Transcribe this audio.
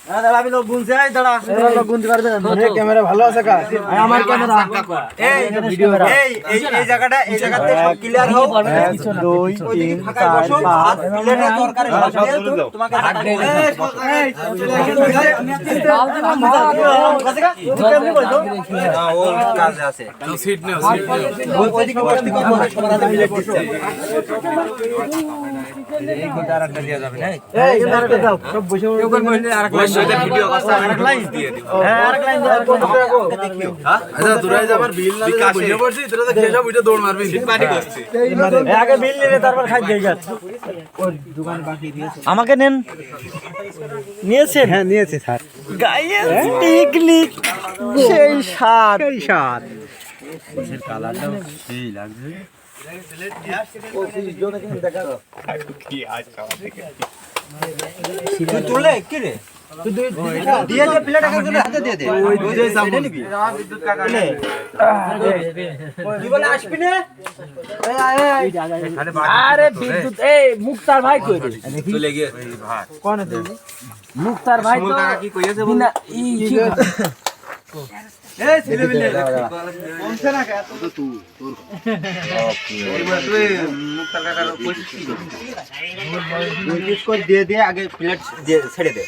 দাঁড়া আমি লোক গুনছে এই দাঁড়া লোক গুনতে পারবে না ক্যামেরা ভালো আছে কা আমার ক্যামেরা এই এই জায়গাতে সব ক্লিয়ার হোক 2 3 4 5 প্লেটের তরকারি তোমাকে কেমনে বলছো না ও কাজে আছে সিট নাও ওইদিকে বসতে কত সবার আগে মিলে দিচ্ছে এই ঘন্টা আরেকটা দেয়া যাবে না এই আরেকটা দাও সব বসে বসে আরেকটা ভিডিও করতে আরেক লাইন দিয়ে দিও হ্যাঁ আরেক লাইন দাও দেখিও হ্যাঁ আচ্ছা দূরে যাবার বিল না দিয়ে বসে পড়ছি তোরা তো খেসা বুঝে দৌড় মারবি সিট পানি করছে আগে বিল নিলে তারপর খাই দেই গেছে ওর দোকান বাকি দিয়েছে আমাকে নেন নিয়েছেন হ্যাঁ নিয়েছে স্যার গায়ে টিকলিক সেই স্বাদ এর কালারটা সেই লাগছে ও জোনে কিন্তু দেখা কি আজ খাওয়া থেকে তুই তুলে কি রে তুই দিয়ে দে প্লেট আগে হাতে দিয়ে দে ওই যে সামনে নিবি বিদ্যুৎ কাকা নে তুই বলে আসবি না আরে বিদ্যুৎ এই মুক্তার ভাই কই রে চলে গিয়ে ভাই কোন আছে মুক্তার ভাই তো কাকা কি কইছে বল ই এই ছেলে মিলে কমছে না কা তো তুই তোর ওকে তুই মুক্তার কাকার কইছিস কি করে দিয়ে দে আগে প্লেট দিয়ে ছেড়ে দে